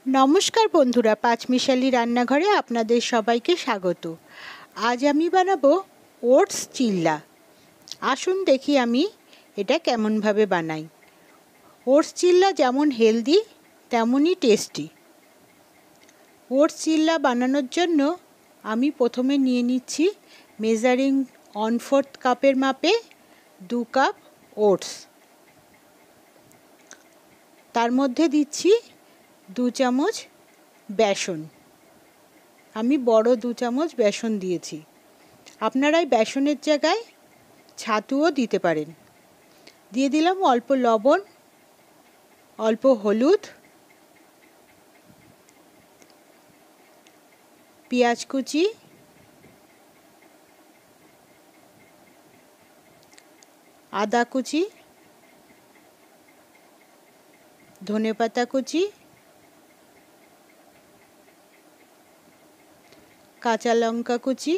নমস্কার বন্ধুরা, পাঁচমিশালি রান্নাঘরে আপনাদের সবাইকে স্বাগত। আজ আমি বানাবো ওটস চিল্লা। আসুন দেখি আমি এটা কেমনভাবে বানাই। ওটস চিল্লা যেমন হেলদি তেমনই টেস্টি। ওটস চিল্লা বানানোর জন্য আমি প্রথমে নিয়ে নিচ্ছি মেজারিং 1/4 কাপের মাপে 2 কাপ ওটস। তার মধ্যে দিচ্ছি 2 চামচ বেসন। আমি বড় 2 চামচ বেসন দিয়েছি। আপনারা এই বেসনের জায়গায় ছাতুও দিতে পারেন। দিয়ে দিলাম অল্প লবণ, অল্প হলুদ, পেঁয়াজ কুচি, আদা কুচি, ধনেপাতা কুচি, কাঁচা লঙ্কা কুচি,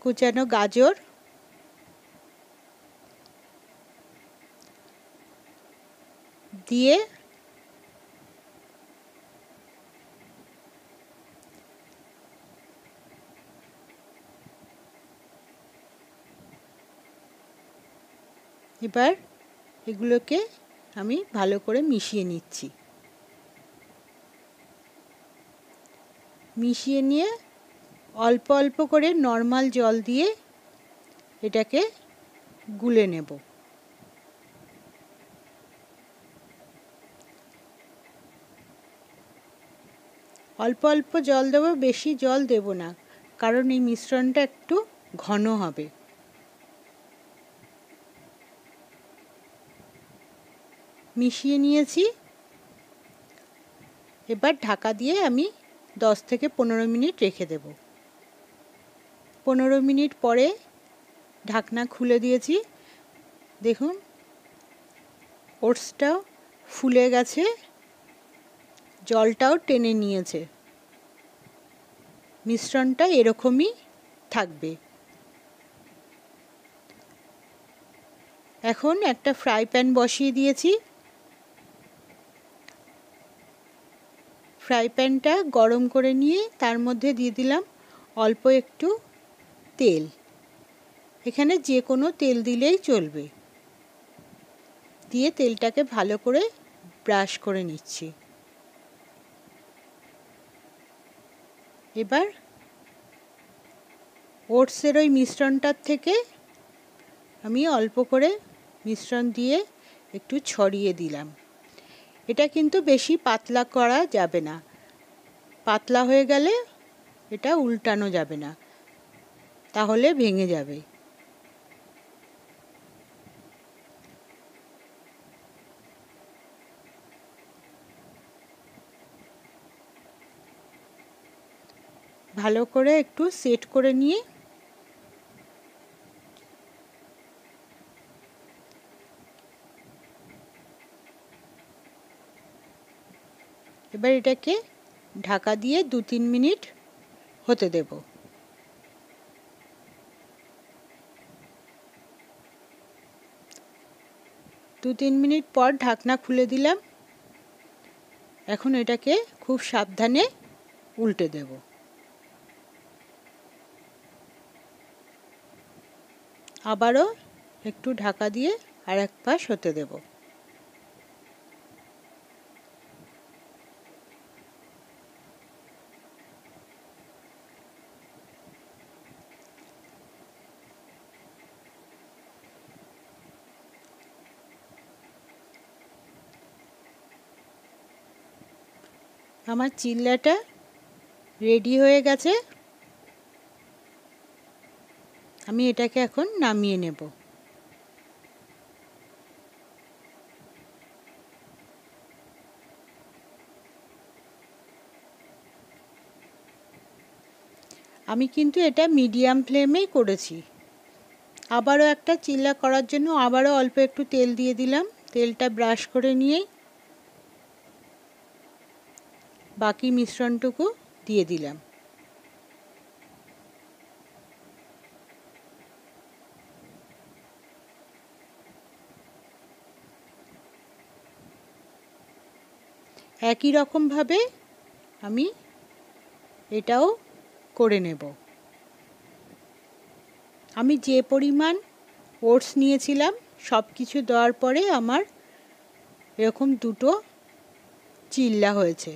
কুচানো গাজর, দিয়ে এবার এগুলোকে আমি ভালো করে মিশিয়ে নিচ্ছি। মিশিয়ে নিয়ে অল্প অল্প করে নর্মাল জল দিয়ে এটাকে গুলে নেব। অল্প অল্প জল দেব, বেশি জল দেব না, কারণ এই মিশ্রণটা একটু ঘন হবে। মিশিয়ে নিয়েছি। এবার ঢাকা দিয়ে আমি 10 থেকে 15 মিনিট রেখে দেব। 15 মিনিট পরে ঢাকনা খুলে দিয়েছি। দেখুন ওটসটাও ফুলে গেছে, জলটাও টেনে নিয়েছে। মিশ্রণটা এরকমই থাকবে। এখন একটা ফ্রাই প্যান বসিয়ে দিয়েছি। ফ্রাই প্যানটা গরম করে নিয়ে তার মধ্যে দিয়ে দিলাম অল্প একটু তেল। এখানে যে কোনো তেল দিলেই চলবে। দিয়ে তেলটাকে ভালো করে ব্রাশ করে নিচ্ছি। এবার ওটসের ওই মিশ্রণটার থেকে আমি অল্প করে মিশ্রণ দিয়ে একটু ছড়িয়ে দিলাম। এটা কিন্তু বেশি পাতলা করা যাবে না, পাতলা হয়ে গেলে এটা উল্টানো যাবে না, তাহলে ভেঙে যাবে। ভালো করে একটু সেট করে নিয়ে এবার এটাকে ঢাকা দিয়ে 2-3 মিনিট হতে দেব। দু 3 মিনিট পর ঢাকনা খুলে দিলাম। এখন এটাকে খুব সাবধানে উল্টে দেব। আবারও একটু ঢাকা দিয়ে আরেক পাশ হতে দেব। আমার চিল্লাটা রেডি হয়ে গেছে। আমি এটাকে এখন নামিয়ে নেব। আমি কিন্তু এটা মিডিয়াম ফ্লেমেই করেছি। আবারও একটা চিল্লা করার জন্য আবারও অল্প একটু তেল দিয়ে দিলাম। তেলটা ব্রাশ করে নিয়েই বাকি মিশ্রণটুকু দিয়ে দিলাম। একই রকমভাবে আমি এটাও করে নেব। আমি যে পরিমাণ ওটস নিয়েছিলাম সব কিছু দেওয়ার পরে আমার এরকম দুটো চিল্লা হয়েছে।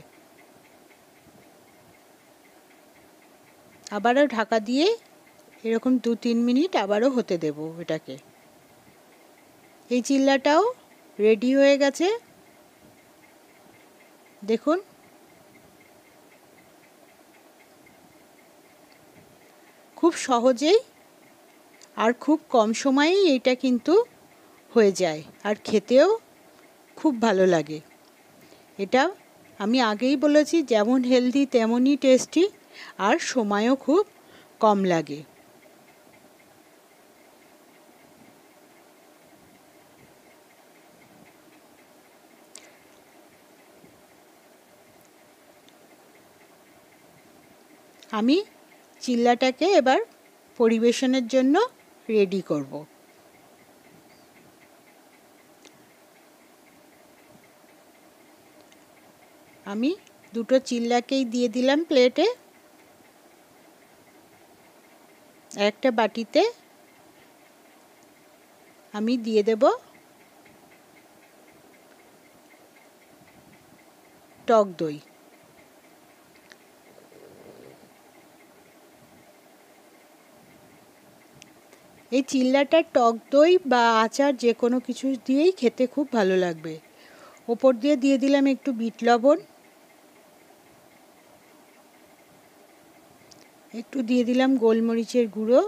আবারও ঢাকা দিয়ে এরকম 2-3 মিনিট আবারও হতে দেব এটাকে। এই চিল্লাটাও রেডি হয়ে গেছে। দেখুন খুব সহজেই আর খুব কম সময়েই এটা কিন্তু হয়ে যায়, আর খেতেও খুব ভালো লাগে। এটা আমি আগেই বলেছি যেমন হেলদি তেমনই টেস্টি, আর সময়ও খুব কম লাগে। আমি চিল্লাটাকে এবার পরিবেশনের জন্য রেডি করব। আমি দুটো চিল্লাকেই দিয়ে দিলাম প্লেটে। একটা বাটিতে আমি দিয়ে দেব টক দই। এই চিল্লাটা টক দই বা আচার যে কোনো কিছু দিয়েই খেতে খুব ভালো লাগবে। ওপর দিয়ে দিয়ে দিলাম একটু বিট লবণ, একটু দিয়ে দিলাম গোলমরিচের গুঁড়ো,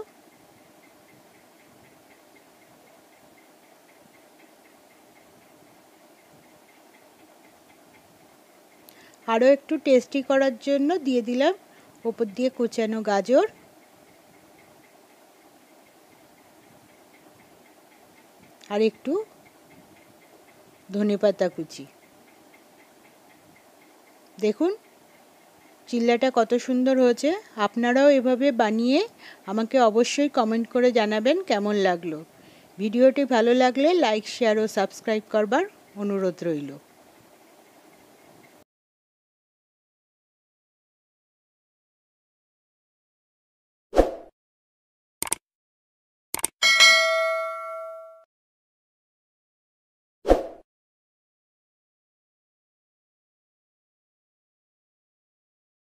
আরও একটু টেস্টি করার জন্য দিয়ে দিলাম ওপর দিয়ে কুচানো গাজর, আর একটু ধনেপাতা কুচি। দেখুন চিল্লাটা কত সুন্দর হয়েছে। আপনারাও এভাবে বানিয়ে আমাকে অবশ্যই কমেন্ট করে জানাবেন কেমন লাগলো। ভিডিওটি ভালো লাগলে লাইক, শেয়ার ও সাবস্ক্রাইব করবার অনুরোধ রইল।